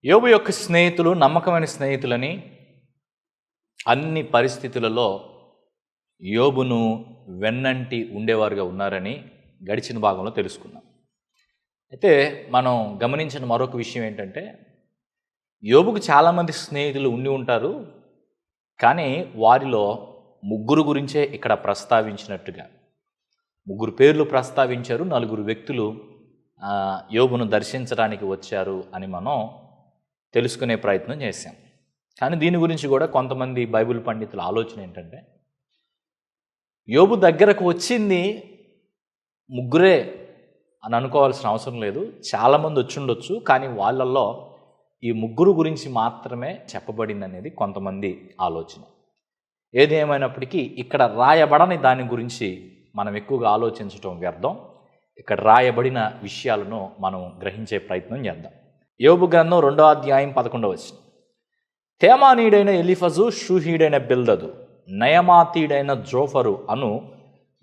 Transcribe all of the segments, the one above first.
యోబు యొక్క స్నేహితులు నమ్మకమైన స్నేహితులని అన్ని పరిస్థితులలో యోబును వెన్నంటి ఉండేవారుగా ఉన్నారని గడిచిన భాగంలో తెలుసుకున్నాం. అయితే మనం గమనించిన మరొక విషయం ఏంటంటే, యోబుకు చాలామంది స్నేహితులు ఉండి ఉంటారు, కానీ వారిలో ముగ్గురు గురించే ఇక్కడ ప్రస్తావించినట్టుగా ముగ్గురు పేర్లు ప్రస్తావించారు. 4 వ్యక్తులు యోబును దర్శించడానికి వచ్చారు అని మనం తెలుసుకునే ప్రయత్నం చేశాం. కానీ దీని గురించి కూడా కొంతమంది బైబిల్ పండితుల ఆలోచన ఏంటంటే, యోబు దగ్గరకు వచ్చింది ముగ్గురే అని అనుకోవాల్సిన అవసరం లేదు, చాలామంది వచ్చి ఉండొచ్చు, కానీ వాళ్ళల్లో ఈ ముగ్గురు గురించి మాత్రమే చెప్పబడింది అనేది కొంతమంది ఆలోచన. ఏది ఏమైనప్పటికీ ఇక్కడ రాయబడని దాని గురించి మనం ఎక్కువగా ఆలోచించడం వ్యర్థం. ఇక్కడ రాయబడిన విషయాలను మనం గ్రహించే ప్రయత్నం చేద్దాం. యోబు గ్రంథం 2వ అధ్యాయం 11వ వచనం. తేమానీయుడైన ఎలీఫజు, షూహీడైన బిల్దదు, నయమాతీయుడైన జోఫరు అను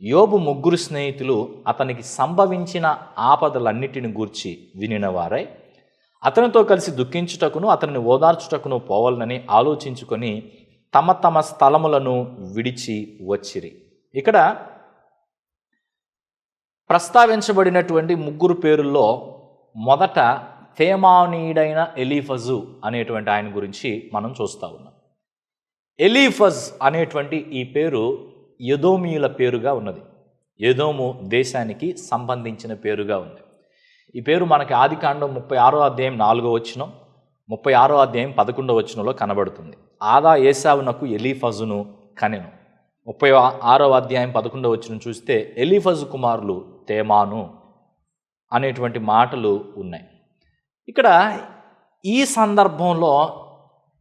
యోబు ముగ్గురు స్నేహితులు అతనికి సంభవించిన ఆపదలన్నిటిని గూర్చి వినినవారై అతనితో కలిసి దుఃఖించుటకును అతనిని ఓదార్చుటకును పోవాలని ఆలోచించుకొని తమ తమ స్థలములను విడిచి వచ్చిరి. ఇక్కడ ప్రస్తావించబడినటువంటి ముగ్గురు పేరుల్లో మొదట తేమానీయుడైన ఎలీఫజు అనేటువంటి ఆయన గురించి మనం చూస్తూ ఉన్నాం. ఎలీఫజ్ అనేటువంటి ఈ పేరు ఎదోమీయుల పేరుగా ఉన్నది. ఎదోము దేశానికి సంబంధించిన పేరుగా ఉంది. ఈ పేరు మనకి ఆదికాండం 36వ అధ్యాయం 4వ వచనం, 36వ అధ్యాయం 11వ వచనంలో కనబడుతుంది. ఆదా ఏశావునకు ఎలీఫజును కనెను. 36వ అధ్యాయం 11వ వచనం చూస్తే ఎలీఫజు కుమారులు తేమాను అనేటువంటి మాటలు ఉన్నాయి. ఇక్కడ ఈ సందర్భంలో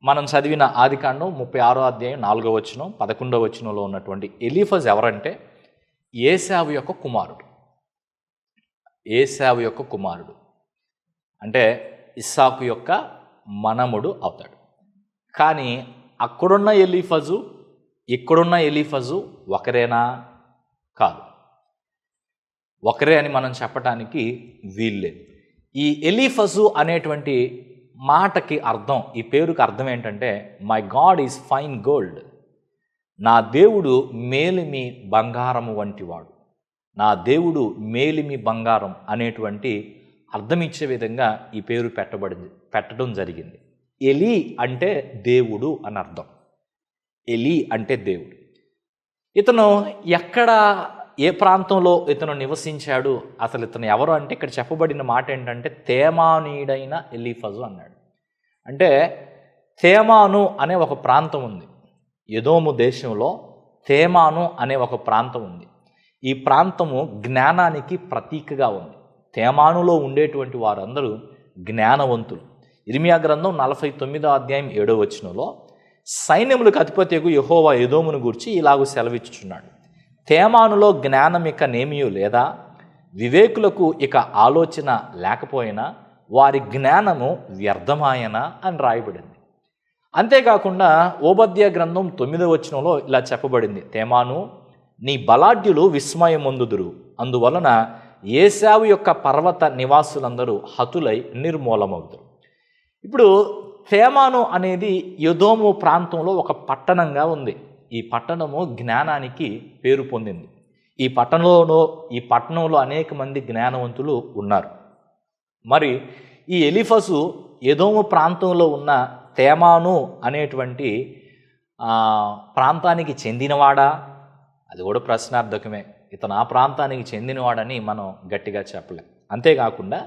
మనం చదివిన ఆదికాండం 36వ అధ్యాయం 4వ వచనం 11వ వచనంలో ఉన్నటువంటి ఎలీఫజ్ ఎవరంటే ఏశావు యొక్క కుమారుడు. ఏశావు యొక్క కుమారుడు అంటే ఇస్సాకు యొక్క మనముడు అవుతాడు. కానీ అక్కడున్న ఎలీఫజు ఇక్కడున్న ఎలీఫజు ఒకరేనా? కాదు, ఒకరే అని మనం చెప్పటానికి వీల్లేదు. ఈ ఎలీఫజు అనేటువంటి మాటకి అర్థం, ఈ పేరుకి అర్థం ఏంటంటే, my God is fine gold, నా దేవుడు మేలిమి బంగారము వంటివాడు, నా దేవుడు మేలిమి బంగారం అనేటువంటి అర్థం ఇచ్చే విధంగా ఈ పేరు పెట్టడం జరిగింది. ఎలీ అంటే దేవుడు అని అర్థం. ఎలీ అంటే దేవుడు. ఇతను ఎక్కడ, ఏ ప్రాంతంలో ఇతను నివసించాడు, అసలు ఇతను ఎవరు అంటే ఇక్కడ చెప్పబడిన మాట ఏంటంటే తేమానీయుడైన ఎలీఫజు అన్నాడు. అంటే తేమాను అనే ఒక ప్రాంతం ఉంది. ఎదోము దేశంలో తేమాను అనే ఒక ప్రాంతం ఉంది. ఈ ప్రాంతము జ్ఞానానికి ప్రతీకగా ఉంది. తేమానులో ఉండేటువంటి వారందరూ జ్ఞానవంతులు. ఇర్మియా గ్రంథం 49వ అధ్యాయం 7వ వచనంలో సైన్యములకు అధిపతియగు యెహోవా ఎదోమును గూర్చి ఇలాగూ సెలవిచ్చుచున్నాడు, తేమానులో జ్ఞానం ఇక నేమియు లేదా, వివేకులకు ఇక ఆలోచన లేకపోయినా వారి జ్ఞానము వ్యర్థమాయన అని రాయబడింది. అంతేకాకుండా ఓబద్య గ్రంథం 9వ వచనంలో ఇలా చెప్పబడింది, తేమాను నీ బలాఢ్యులు విస్మయమొందుదురు, అందువలన ఏశావు యొక్క పర్వత నివాసులందరూ హతులై నిర్మూలమవుతారు. ఇప్పుడు తేమాను అనేది ఎదోము ప్రాంతంలో ఒక పట్టణంగా ఉంది. ఈ పట్టణము జ్ఞానానికి పేరు పొందింది. ఈ పట్టణంలో అనేక మంది జ్ఞానవంతులు ఉన్నారు. మరి ఈ ఎలీఫజు ఎదోము ప్రాంతంలో ఉన్న తేమాను అనేటువంటి ప్రాంతానికి చెందినవాడా? అది కూడా ప్రశ్నార్థకమే. ఇతను ఆ ప్రాంతానికి చెందినవాడని మనం గట్టిగా చెప్పలేం. అంతేకాకుండా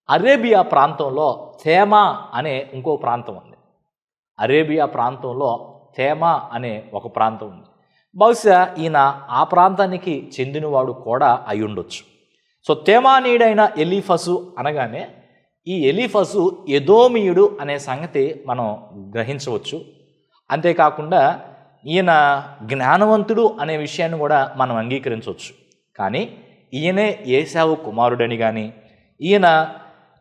అరేబియా ప్రాంతంలో తేమా అనే ఇంకో ప్రాంతం ఉంది. అరేబియా ప్రాంతంలో తేమా అనే ఒక ప్రాంతం ఉంది. బహుశా ఈయన ఆ ప్రాంతానికి చెందినవాడు కూడా అయి ఉండొచ్చు. సో తేమానీయుడైన ఎలీఫజు అనగానే ఈ ఎలీఫజు ఎదోమీయుడు అనే సంగతి మనం గ్రహించవచ్చు. అంతేకాకుండా ఈయన జ్ఞానవంతుడు అనే విషయాన్ని కూడా మనం అంగీకరించవచ్చు. కానీ ఈయనే ఏశావు కుమారుడని కానీ, ఈయన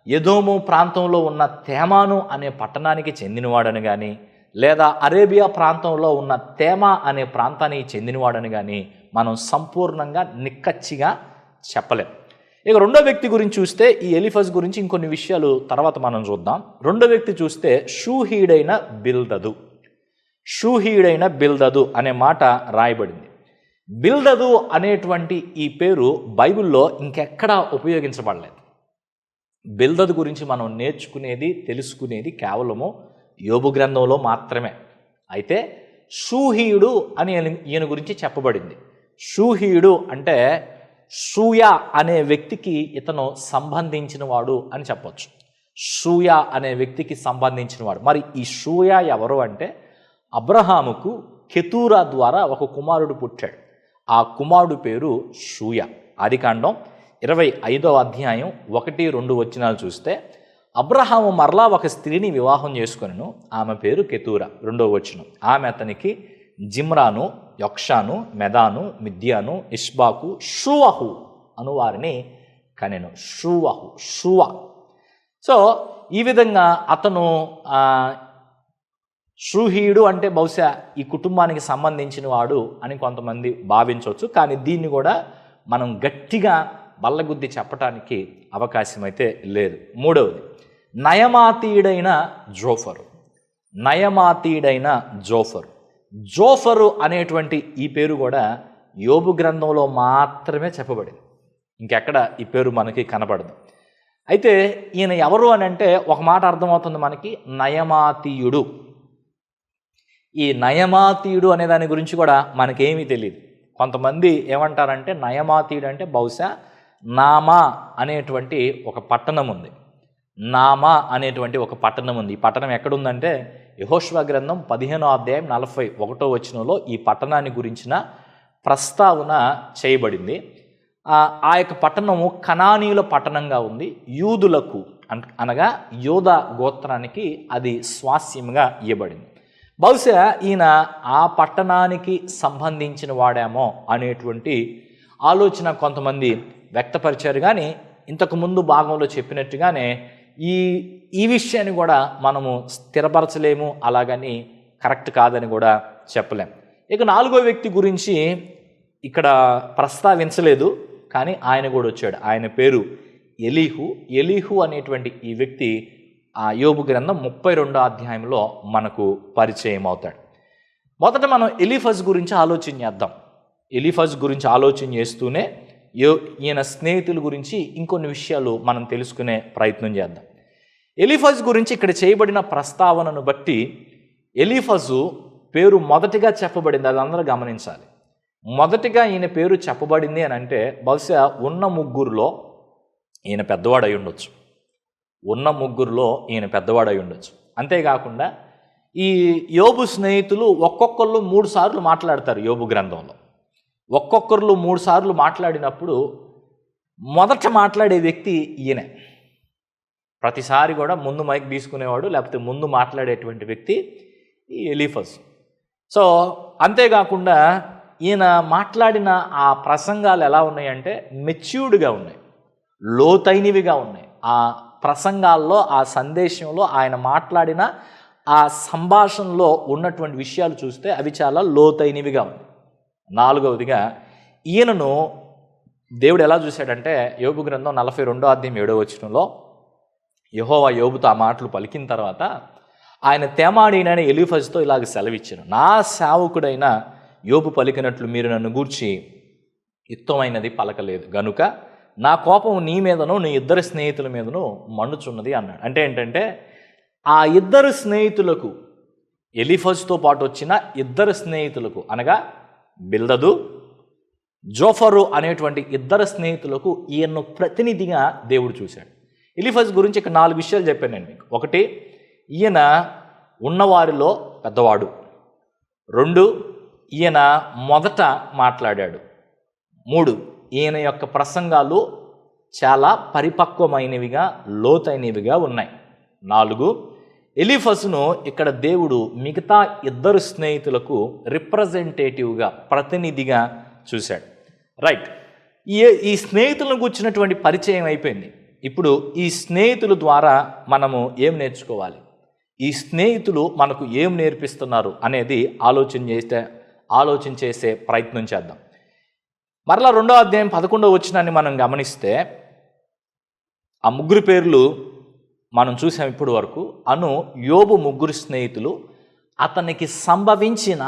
ఎదోము ప్రాంతంలో ఉన్న తేమాను అనే పట్టణానికి చెందినవాడని కానీ, లేదా అరేబియా ప్రాంతంలో ఉన్న తేమా అనే ప్రాంతానికి చెందినవాడని కానీ మనం సంపూర్ణంగా నిక్కచ్చిగా చెప్పలేం. ఇక రెండో వ్యక్తి గురించి చూస్తే ఈ ఎలీఫజ్ గురించి ఇంకొన్ని విషయాలు తర్వాత మనం చూద్దాం. రెండో వ్యక్తి చూస్తే షూహీడైన బిల్దదు. షూహీడైన బిల్దదు అనే మాట రాయబడింది. బిల్దదు అనేటువంటి ఈ పేరు బైబిల్లో ఇంకెక్కడా ఉపయోగించబడలేదు. బిల్దదు గురించి మనం నేర్చుకునేది, తెలుసుకునేది కేవలము యోబు గ్రంథంలో మాత్రమే. అయితే షూహీయుడు అని ఈయన గురించి చెప్పబడింది. షూహీయుడు అంటే షూయ అనే వ్యక్తికి ఇతను సంబంధించిన వాడు అని చెప్పొచ్చు. షూయ అనే వ్యక్తికి సంబంధించిన వాడు. మరి ఈ షూయ ఎవరు అంటే, అబ్రహాముకు కెతూరా ద్వారా ఒక కుమారుడు పుట్టాడు. ఆ కుమారుడు పేరు షూయ. ఆదికాండం 25వ అధ్యాయం 1-2 వచనాలు చూస్తే, అబ్రహాము మరలా ఒక స్త్రీని వివాహం చేసుకొనెను, ఆమె పేరు కెతూరా. 2వ వచనం, ఆమె అతనికి జిమ్రాను, యొక్షాను, మెదాను, మిద్యాను, ఇష్బాకు, షూవహు అను వారిని కనెను. షూవ. సో ఈ విధంగా అతను షూహీయుడు అంటే బహుశా ఈ కుటుంబానికి సంబంధించిన వాడు అని కొంతమంది భావించవచ్చు. కానీ దీన్ని కూడా మనం గట్టిగా బల్లగుద్ది చెప్పటానికి అవకాశం అయితే లేదు. మూడవది, నయమాతీయుడైన జోఫరు. నయమాతీయుడైన జోఫరు. జోఫరు అనేటువంటి ఈ పేరు కూడా యోబు గ్రంథంలో మాత్రమే చెప్పబడింది. ఇంకెక్కడ ఈ పేరు మనకి కనబడదు. అయితే ఈయన ఎవరు అని అంటే ఒక మాట అర్థమవుతుంది మనకి, నయమాతీయుడు. ఈ నయమాతీయుడు అనే దాని గురించి కూడా మనకేమీ తెలియదు. కొంతమంది ఏమంటారంటే నయమాతీయుడు అంటే బహుశా నామా అనేటువంటి ఒక పట్టణం ఉంది. నామా అనేటువంటి ఒక పట్టణం ఉంది. ఈ పట్టణం ఎక్కడుందంటే యెహోషువ గ్రంథం 15వ అధ్యాయం 41వ వచనంలో ఈ పట్టణాన్ని గురించిన ప్రస్తావన చేయబడింది. ఆ యొక్క పట్టణము కనానీయుల పట్టణంగా ఉంది. యూదులకు అనగా యోధా గోత్రానికి అది స్వాస్యంగా ఇవ్వబడింది. బహుశా ఈయన ఆ పట్టణానికి సంబంధించిన వాడేమో అనేటువంటి ఆలోచన కొంతమంది వ్యక్తపరిచారు. కానీ ఇంతకుముందు భాగంలో చెప్పినట్టుగానే ఈ విషయాన్ని కూడా మనము స్థిరపరచలేము, అలాగని కరెక్ట్ కాదని కూడా చెప్పలేం. ఇక నాలుగో వ్యక్తి గురించి ఇక్కడ ప్రస్తావించలేదు, కానీ ఆయన కూడా వచ్చాడు. ఆయన పేరు ఎలీహు. ఎలీహు అనేటువంటి ఈ వ్యక్తి ఆ యోబు గ్రంథం 32వ అధ్యాయంలో మనకు పరిచయం అవుతాడు. మొదట మనం ఎలీఫజ్ గురించి ఆలోచన చేద్దాం. ఎలీఫజ్ గురించి ఆలోచన చేస్తూనే ఈయన స్నేహితుల గురించి ఇంకొన్ని విషయాలు మనం తెలుసుకునే ప్రయత్నం చేద్దాం. ఎలీఫజ్ గురించి ఇక్కడ చేయబడిన ప్రస్తావనను బట్టి ఎలీఫజు పేరు మొదటిగా చెప్పబడింది. అది అందరూ గమనించాలి. మొదటిగా ఈయన పేరు చెప్పబడింది అని అంటే బహుశా ఉన్న ముగ్గురులో ఈయన పెద్దవాడై ఉండొచ్చు. ఉన్న ముగ్గురులో ఈయన పెద్దవాడై ఉండొచ్చు. అంతేకాకుండా ఈ యోబు స్నేహితులు ఒక్కొక్కళ్ళు 3 సార్లు మాట్లాడతారు యోబు గ్రంథంలో. ఒక్కొక్కరు 3 సార్లు మాట్లాడినప్పుడు మొదట మాట్లాడే వ్యక్తి ఈయనే. ప్రతిసారి కూడా ముందు మైక్ తీసుకునేవాడు, లేకపోతే ముందు మాట్లాడేటువంటి వ్యక్తి ఈ ఎలీఫజ్. సో అంతేకాకుండా ఈయన మాట్లాడిన ఆ ప్రసంగాలు ఎలా ఉన్నాయంటే మెచ్యూర్డ్గా ఉన్నాయి, లోతైనవిగా ఉన్నాయి. ఆ ప్రసంగాల్లో, ఆ సందేశంలో ఆయన మాట్లాడిన ఆ సంభాషణలో ఉన్నటువంటి విషయాలు చూస్తే అవి చాలా లోతైనవిగా ఉన్నాయి. నాలుగవదిగా ఈయనను దేవుడు ఎలా చూశాడంటే యోబు గ్రంథం 42వ అధ్యాయం 7వ వచనంలో యెహోవా యోబుతో ఆ మాటలు పలికిన తర్వాత ఆయన తేమాడైన ఎలీఫజ్తో ఇలాగ సెలవిచ్చాను, నా సేవకుడైన యోబు పలికినట్లు మీరు నన్ను గూర్చి యుక్తమైనది పలకలేదు గనుక నా కోపం నీ మీదను నీ ఇద్దరు స్నేహితుల మీదను మండుచున్నది అన్నాడు. అంటే ఏంటంటే ఆ ఇద్దరు స్నేహితులకు, ఎలీఫజ్తో పాటు వచ్చిన ఇద్దరు స్నేహితులకు అనగా బిల్దదు, జోఫరు అనేటువంటి ఇద్దరు స్నేహితులకు ఈయన్ను ప్రతినిధిగా దేవుడు చూశాడు. ఎలీఫజ్ గురించి ఇక్కడ 4 విషయాలు చెప్పానండి మీకు. 1, ఈయన ఉన్నవారిలో పెద్దవాడు. 2, ఈయన మొదట మాట్లాడాడు. 3, ఈయన యొక్క ప్రసంగాలు చాలా పరిపక్వమైనవిగా, లోతైనవిగా ఉన్నాయి. 4, ఎలీఫజ్ను ఇక్కడ దేవుడు మిగతా ఇద్దరు స్నేహితులకు రిప్రజెంటేటివ్గా, ప్రతినిధిగా చూశాడు. రైట్. ఈ స్నేహితులను కూర్చున్నటువంటి పరిచయం అయిపోయింది. ఇప్పుడు ఈ స్నేహితుల ద్వారా మనము ఏం నేర్చుకోవాలి, ఈ స్నేహితులు మనకు ఏం నేర్పిస్తున్నారు అనేది ఆలోచన చేసే ప్రయత్నం చేద్దాం. మరలా 2వ అధ్యాయం 11వ వచనాన్ని మనం గమనిస్తే ఆ ముగ్గురు పేర్లు మనం చూసాం ఇప్పటి వరకు. యోబు ముగ్గురు స్నేహితులు అతనికి సంభవించిన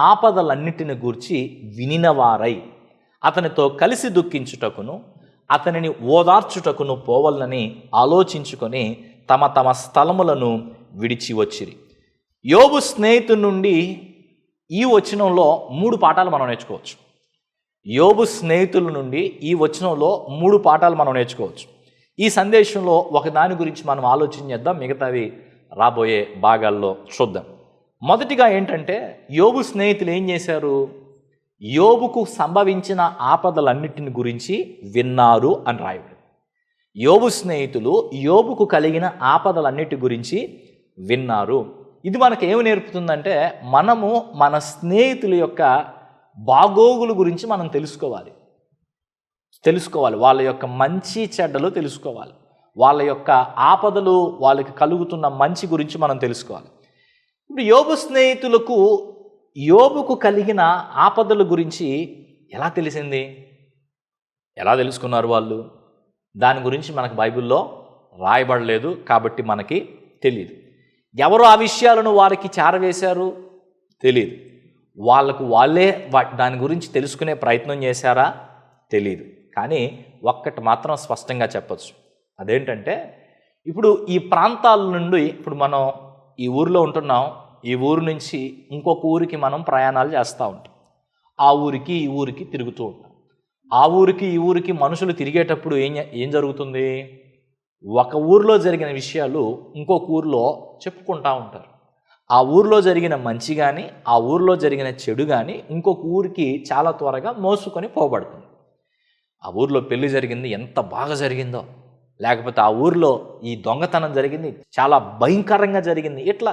ఆపదలన్నిటిని గూర్చి వినినవారై అతనితో కలిసి దుఃఖించుటకును అతనిని ఓదార్చుటకును పోవలనని ఆలోచించుకొని తమ తమ స్థలములను విడిచి వచ్చిరి. యోబు స్నేహితుడి నుండి ఈ వచనంలో 3 పాఠాలు మనం నేర్చుకోవచ్చు. యోబు స్నేహితుల నుండి ఈ వచనంలో 3 పాఠాలు మనం నేర్చుకోవచ్చు. ఈ సందేశంలో ఒకదాని గురించి మనం ఆలోచన చేద్దాం, మిగతావి రాబోయే భాగాల్లో చూద్దాం. మొదటిగా ఏంటంటే, యోబు స్నేహితులు ఏం చేశారు? యోబుకు సంభవించిన ఆపదలన్నిటిని గురించి విన్నారు అని రాయబడింది. యోబు స్నేహితులు యోబుకు కలిగిన ఆపదలన్నిటి గురించి విన్నారు. ఇది మనకు ఏమి నేర్పుతుందంటే, మనము మన స్నేహితుల యొక్క బాగోగుల గురించి మనం తెలుసుకోవాలి. వాళ్ళ యొక్క మంచి చెడ్డలు తెలుసుకోవాలి. వాళ్ళ యొక్క ఆపదలు, వాళ్ళకి కలుగుతున్న మంచి గురించి మనం తెలుసుకోవాలి. ఇప్పుడు యోబు స్నేహితులకు యోబుకు కలిగిన ఆపదల గురించి ఎలా తెలిసింది? ఎలా తెలుసుకున్నారు వాళ్ళు? దాని గురించి మనకు బైబిల్లో రాయబడలేదు, కాబట్టి మనకి తెలియదు. ఎవరు ఆ విషయాలను వారికి చేరవేశారు? తెలియదు. వాళ్ళే దాని గురించి తెలుసుకునే ప్రయత్నం చేశారా? తెలియదు. కానీ ఒక్కటి మాత్రం స్పష్టంగా చెప్పచ్చు. అదేంటంటే, ఇప్పుడు ఈ ప్రాంతాల నుండి, ఇప్పుడు మనం ఈ ఊరిలో ఉంటున్నాం, ఈ ఊరు నుంచి ఇంకొక ఊరికి మనం ప్రయాణాలు చేస్తూ ఉంటాం. ఆ ఊరికి ఈ ఊరికి తిరుగుతూ ఉంటాం. ఆ ఊరికి ఈ ఊరికి మనుషులు తిరిగేటప్పుడు ఏం జరుగుతుంది? ఒక ఊరిలో జరిగిన విషయాలు ఇంకొక ఊరిలో చెప్పుకుంటూ ఉంటారు. ఆ ఊరిలో జరిగిన మంచి కానీ ఆ ఊరిలో జరిగిన చెడు కానీ ఇంకొక ఊరికి చాలా త్వరగా మోసుకొని పోబడుతుంది. ఆ ఊరిలో పెళ్లి జరిగింది, ఎంత బాగా జరిగిందో, లేకపోతే ఆ ఊరిలో ఈ దొంగతనం జరిగింది, చాలా భయంకరంగా జరిగింది. ఇట్లా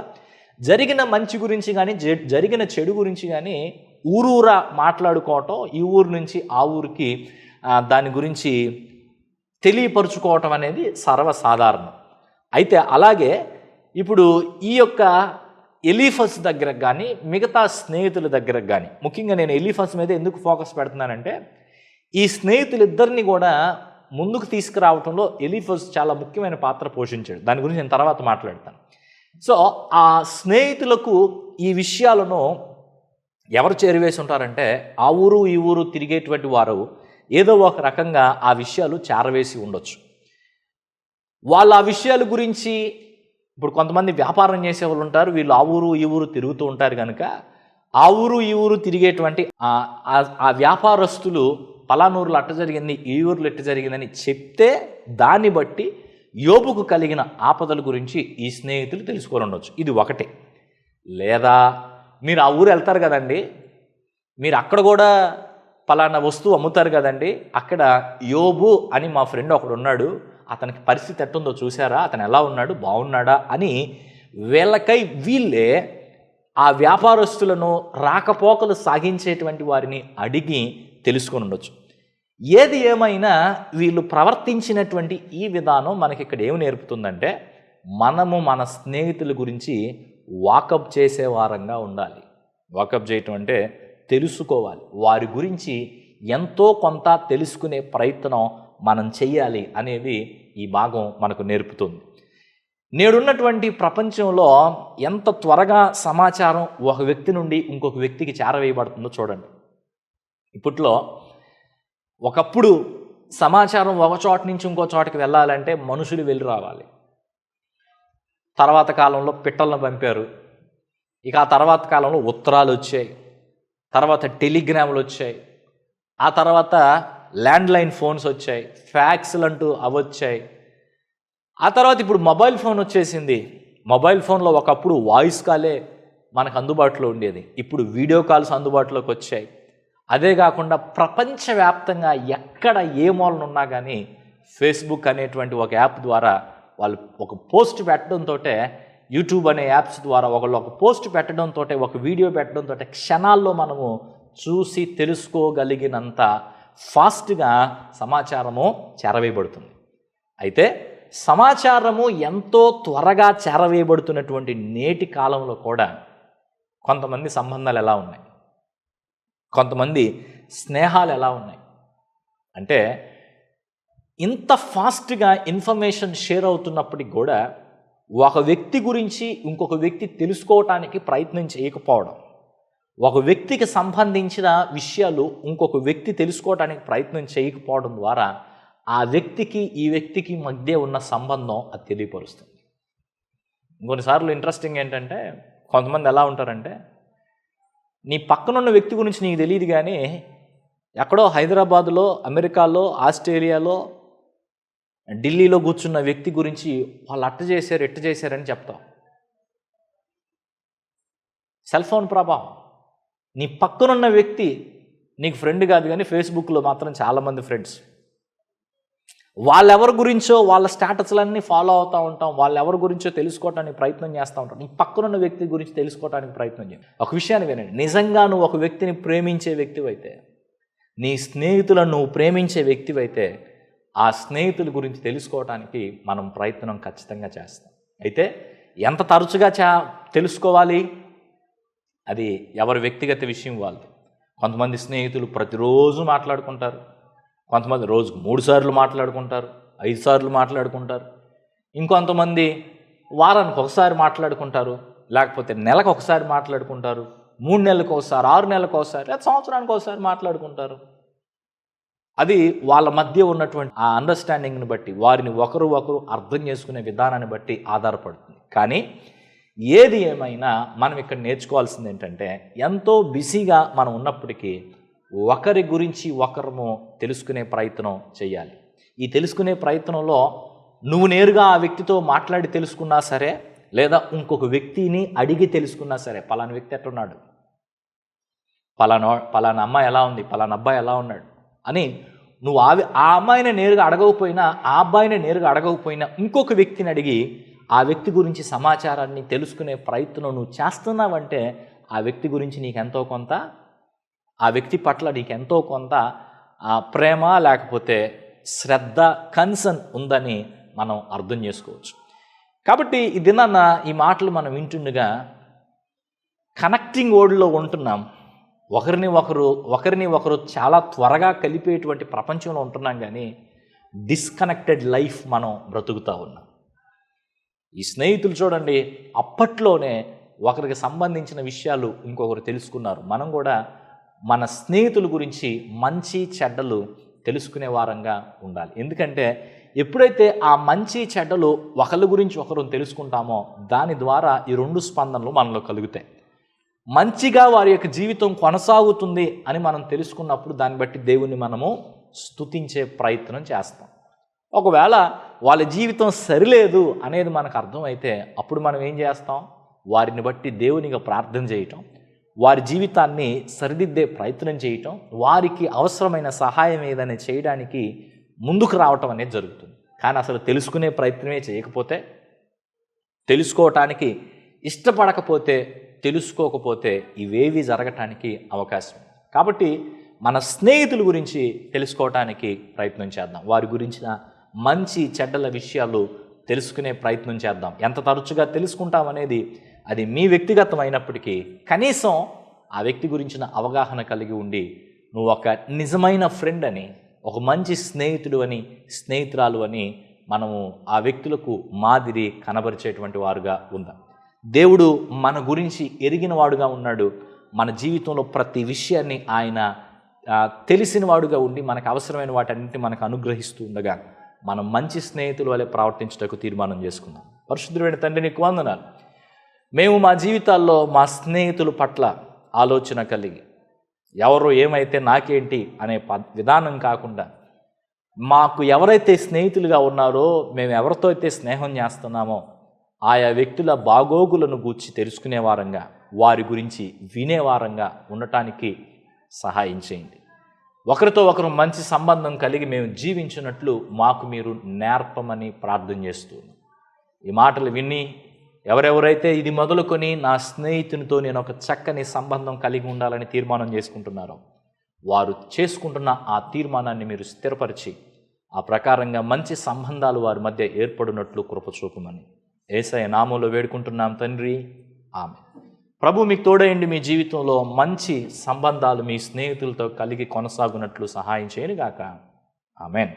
జరిగిన మంచి గురించి కానీ జరిగిన చెడు గురించి కానీ ఊరూరా మాట్లాడుకోవటం, ఈ ఊరు నుంచి ఆ ఊరికి దాని గురించి తెలియపరుచుకోవటం అనేది సర్వసాధారణం. అయితే అలాగే ఇప్పుడు ఈ యొక్క ఎలీఫస్ దగ్గరకు కానీ మిగతా స్నేహితుల దగ్గరకు కానీ, ముఖ్యంగా నేను ఎలీఫస్ మీద ఎందుకు ఫోకస్ పెడుతున్నానంటే, ఈ స్నేహితులిద్దరిని కూడా ముందుకు తీసుకురావటంలో ఎలీఫస్ చాలా ముఖ్యమైన పాత్ర పోషించాడు. దాని గురించి నేను తర్వాత మాట్లాడతాను. సో ఆ స్నేహితులకు ఈ విషయాలను ఎవరు చేరవేసి ఉంటారంటే, ఆ ఊరు ఈ ఊరు తిరిగేటువంటి వారు ఏదో ఒక రకంగా ఆ విషయాలు చేరవేసి ఉండొచ్చు. వాళ్ళు ఆ విషయాల గురించి, ఇప్పుడు కొంతమంది వ్యాపారం చేసేవాళ్ళు ఉంటారు, వీళ్ళు ఆ ఊరు ఈ ఊరు తిరుగుతూ ఉంటారు కనుక ఆ ఊరు ఈ ఊరు తిరిగేటువంటి ఆ వ్యాపారస్తులు పలానూరులో అట్ట జరిగింది, ఈ ఊర్లో ఎట్ట జరిగిందని చెప్తే దాన్ని బట్టి యోబుకు కలిగిన ఆపదల గురించి ఈ స్నేహితులు తెలుసుకొని ఉండొచ్చు. ఇది ఒకటే. లేదా మీరు ఆ ఊరు వెళ్తారు కదండి, మీరు అక్కడ కూడా పలానా వస్తువు అమ్ముతారు కదండి, అక్కడ యోబు అని మా ఫ్రెండ్ ఒకడు ఉన్నాడు, అతనికి పరిస్థితి ఎట్టుందో చూసారా, అతను ఎలా ఉన్నాడు, బాగున్నాడా అని వీళ్ళకై వీళ్ళే ఆ వ్యాపారస్తులను రాకపోకలు సాగించేటువంటి వారిని అడిగి తెలుసుకొని ఉండొచ్చు. ఏది ఏమైనా వీళ్ళు ప్రవర్తించినటువంటి ఈ విధానం మనకి ఇక్కడ ఏమి నేర్పుతుందంటే, మనము మన స్నేహితుల గురించి వాకప్ చేసే వారంగా ఉండాలి. వాకప్ చేయటం అంటే తెలుసుకోవాలి, వారి గురించి ఎంతో కొంత తెలుసుకునే ప్రయత్నం మనం చెయ్యాలి అనేది ఈ భాగం మనకు నేర్పుతుంది. నేడున్నటువంటి ప్రపంచంలో ఎంత త్వరగా సమాచారం ఒక వ్యక్తి నుండి ఇంకొక వ్యక్తికి చేరవేయబడుతుందో చూడండి. ఇప్పట్లో ఒకప్పుడు సమాచారం ఒక చోట నుంచి ఇంకో చోటకి వెళ్ళాలంటే మనుషులు వెళ్ళి రావాలి. తర్వాత కాలంలో పిట్టలను పంపారు. ఇక ఆ తర్వాత కాలంలో ఉత్తరాలు వచ్చాయి, తర్వాత టెలిగ్రాములు వచ్చాయి, ఆ తర్వాత ల్యాండ్లైన్ ఫోన్స్ వచ్చాయి, ఫ్యాక్స్లు అంటూ అవి వచ్చాయి. ఆ తర్వాత ఇప్పుడు మొబైల్ ఫోన్ వచ్చేసింది. మొబైల్ ఫోన్లో ఒకప్పుడు వాయిస్ కాలే మనకు అందుబాటులో ఉండేది, ఇప్పుడు వీడియో కాల్స్ అందుబాటులోకి వచ్చాయి. అదే కాకుండా ప్రపంచవ్యాప్తంగా ఎక్కడ ఏ మూలన ఉన్నా కానీ ఫేస్బుక్ అనేటువంటి ఒక యాప్ ద్వారా వాళ్ళు ఒక పోస్ట్ పెట్టడంతో, యూట్యూబ్ అనే యాప్స్ ద్వారా ఒకళ్ళు ఒక పోస్ట్ పెట్టడంతో, ఒక వీడియో పెట్టడంతో క్షణాల్లో మనము చూసి తెలుసుకోగలిగినంత ఫాస్ట్గా సమాచారము చేరవేయబడుతుంది. అయితే సమాచారము ఎంతో త్వరగా చేరవేయబడుతున్నటువంటి నేటి కాలంలో కూడా కొంతమంది సంబంధాలు ఎలా ఉన్నాయి, కొంతమంది స్నేహాలు ఎలా ఉన్నాయి అంటే, ఇంత ఫాస్ట్గా ఇన్ఫర్మేషన్ షేర్ అవుతున్నప్పటికి కూడా ఒక వ్యక్తి గురించి ఇంకొక వ్యక్తి తెలుసుకోవటానికి ప్రయత్నం చేయకపోవడం, ఒక వ్యక్తికి సంబంధించిన విషయాలు ఇంకొక వ్యక్తి తెలుసుకోవడానికి ప్రయత్నం చేయకపోవడం ద్వారా ఆ వ్యక్తికి ఈ వ్యక్తికి మధ్య ఉన్న సంబంధం అది తెలియపరుస్తుంది. కొన్నిసార్లు ఇంట్రెస్టింగ్ ఏంటంటే, కొంతమంది ఎలా ఉంటారంటే, నీ పక్కనున్న వ్యక్తి గురించి నీకు తెలియదు కానీ ఎక్కడో హైదరాబాదులో, అమెరికాలో, ఆస్ట్రేలియాలో, ఢిల్లీలో కూర్చున్న వ్యక్తి గురించి వాళ్ళు అట్ట చేశారు ఎట్ట చేశారని చెప్తాం. సెల్ ఫోన్ ప్రభావం. నీ పక్కనున్న వ్యక్తి నీకు ఫ్రెండ్ కాదు కానీ ఫేస్బుక్లో మాత్రం చాలామంది ఫ్రెండ్స్. వాళ్ళెవరి గురించో వాళ్ళ స్టేటస్లన్నీ ఫాలో అవుతూ ఉంటాం, వాళ్ళెవరి గురించో తెలుసుకోవడానికి ప్రయత్నం చేస్తూ ఉంటాం. నీ పక్కనున్న వ్యక్తి గురించి తెలుసుకోవడానికి ప్రయత్నం చేయండి. ఒక విషయాన్ని వినండి, నిజంగా నువ్వు ఒక వ్యక్తిని ప్రేమించే వ్యక్తివైతే, నీ స్నేహితులను నువ్వు ప్రేమించే వ్యక్తివైతే ఆ స్నేహితుల గురించి తెలుసుకోవడానికి మనం ప్రయత్నం ఖచ్చితంగా చేస్తాం. అయితే ఎంత తరచుగా తెలుసుకోవాలి, అది ఎవరి వ్యక్తిగత విషయం వాళ్ళది. కొంతమంది స్నేహితులు ప్రతిరోజు మాట్లాడుకుంటారు, కొంతమంది రోజుకు 3 సార్లు మాట్లాడుకుంటారు, 5 సార్లు మాట్లాడుకుంటారు, ఇంకొంతమంది వారానికి ఒకసారి మాట్లాడుకుంటారు, లేకపోతే నెలకు ఒకసారి మాట్లాడుకుంటారు, 3 నెలలకు ఒకసారి, 6 నెలలకు ఒకసారి, లేదా సంవత్సరానికి ఒకసారి మాట్లాడుకుంటారు. అది వాళ్ళ మధ్య ఉన్నటువంటి ఆ అండర్స్టాండింగ్ని బట్టి, వారిని ఒకరు అర్థం చేసుకునే విధానాన్ని బట్టి ఆధారపడుతుంది. కానీ ఏది ఏమైనా మనం ఇక్కడ నేర్చుకోవాల్సింది ఏంటంటే, ఎంతో బిజీగా మనం ఉన్నప్పటికీ ఒకరి గురించి ఒకరము తెలుసుకునే ప్రయత్నం చేయాలి. ఈ తెలుసుకునే ప్రయత్నంలో నువ్వు నేరుగా ఆ వ్యక్తితో మాట్లాడి తెలుసుకున్నా సరే, లేదా ఇంకొక వ్యక్తిని అడిగి తెలుసుకున్నా సరే, పలానా వ్యక్తి ఎట్టున్నాడు, పలానా అమ్మాయి ఎలా ఉంది, పలానా అబ్బాయి ఎలా ఉన్నాడు అని నువ్వు ఆ అమ్మాయిని నేరుగా అడగకపోయినా, ఆ అబ్బాయిని నేరుగా అడగకపోయినా ఇంకొక వ్యక్తిని అడిగి ఆ వ్యక్తి గురించి సమాచారాన్ని తెలుసుకునే ప్రయత్నం నువ్వు చేస్తున్నావంటే ఆ వ్యక్తి గురించి నీకెంతో కొంత, ఆ వ్యక్తి పట్ల నీకెంతో కొంత ప్రేమ లేకపోతే శ్రద్ధ, కన్సర్న్ ఉందని మనం అర్థం చేసుకోవచ్చు. కాబట్టి ఇదిన్న ఈ మాటలు మనం వింటుండగా కనెక్టింగ్ వర్డ్లో ఉంటున్నాం. ఒకరిని ఒకరు చాలా త్వరగా కలిపేటువంటి ప్రపంచంలో ఉంటున్నాం, కానీ డిస్కనెక్టెడ్ లైఫ్ మనం బ్రతుకుతూ ఉన్నాం. ఈ స్నేహితులు చూడండి, అప్పట్లోనే ఒకరికి సంబంధించిన విషయాలు ఇంకొకరు తెలుసుకున్నారు. మనం కూడా మన స్నేహితుల గురించి మంచి చెడ్డలు తెలుసుకునే వారంగా ఉండాలి. ఎందుకంటే ఎప్పుడైతే ఆ మంచి చెడ్డలు ఒకరి గురించి ఒకరు తెలుసుకుంటామో దాని ద్వారా ఈ 2 స్పందనలు మనలో కలుగుతాయి. మంచిగా వారి యొక్క జీవితం కొనసాగుతుంది అని మనం తెలుసుకున్నప్పుడు దాన్ని బట్టి దేవుణ్ణి మనము స్తుతించే ప్రయత్నం చేస్తాం. ఒకవేళ వాళ్ళ జీవితం సరిలేదు అనేది మనకు అర్థమైతే అప్పుడు మనం ఏం చేస్తాం, వారిని బట్టి దేవునిగా ప్రార్థన చేయటం, వారి జీవితాన్ని సరిదిద్దే ప్రయత్నం చేయటం, వారికి అవసరమైన సహాయం ఏదైనా చేయడానికి ముందుకు రావటం అనేది జరుగుతుంది. కానీ అసలు తెలుసుకునే ప్రయత్నమే చేయకపోతే, తెలుసుకోవటానికి ఇష్టపడకపోతే, తెలుసుకోకపోతే ఇవేవి జరగటానికి అవకాశం. కాబట్టి మన స్నేహితుల గురించి తెలుసుకోవటానికి ప్రయత్నం చేద్దాం. వారి గురించిన మంచి చెడ్డల విషయాలు తెలుసుకునే ప్రయత్నం చేద్దాం. ఎంత తరచుగా తెలుసుకుంటామనేది అది మీ వ్యక్తిగతమైనప్పటికీ కనీసం ఆ వ్యక్తి గురించిన అవగాహన కలిగి ఉండి నువ్వు ఒక నిజమైన ఫ్రెండ్ అని, ఒక మంచి స్నేహితుడు అని, స్నేహితురాలు అని మనము ఆ వ్యక్తులకు మాదిరి కనబరిచేటువంటి వారుగా ఉందాం. దేవుడు మన గురించి ఎరిగిన వాడుగా ఉన్నాడు. మన జీవితంలో ప్రతి విషయాన్ని ఆయన తెలిసిన వాడుగా ఉండి మనకు అవసరమైన వాటన్నింటినీ మనకు అనుగ్రహిస్తూ ఉండగా మనం మంచి స్నేహితుల వలె ప్రవర్తించటకు తీర్మానం చేసుకుందాం. పరిశుద్ధుడైన తండ్రి, నీకు వందనాలు. మేము మా జీవితాల్లో మా స్నేహితుల పట్ల ఆలోచన కలిగి ఎవరో ఏమైతే నాకేంటి అనే విధానం కాకుండా, మాకు ఎవరైతే స్నేహితులుగా ఉన్నారో, మేము ఎవరితో అయితే స్నేహం చేస్తున్నామో ఆయా వ్యక్తుల బాగోగులను గూర్చి తెలుసుకునే వారంగా, వారి గురించి వినేవారంగా ఉండటానికి సహాయం చేయండి. ఒకరితో ఒకరు మంచి సంబంధం కలిగి మేము జీవించినట్లు మాకు మీరు నేర్పమని ప్రార్థన చేస్తున్నాం. ఈ మాటలు విని ఎవరెవరైతే ఇది మొదలుకొని నా స్నేహితునితో నేను ఒక చక్కని సంబంధం కలిగి ఉండాలని తీర్మానం చేసుకుంటున్నారో వారు చేసుకుంటున్న ఆ తీర్మానాన్ని మీరు స్థిరపరిచి ఆ ప్రకారంగా మంచి సంబంధాలు వారి మధ్య ఏర్పడినట్లు కృప చూపమని యేసయ్య నామములో వేడుకుంటున్నాం తండ్రి, ఆమెన్. ప్రభు మీకు తోడయండి. మీ జీవితంలో మంచి సంబంధాలు మీ స్నేహితులతో కలిగి కొనసాగునట్లు సహాయం చేయనుగాక. ఆమెన్.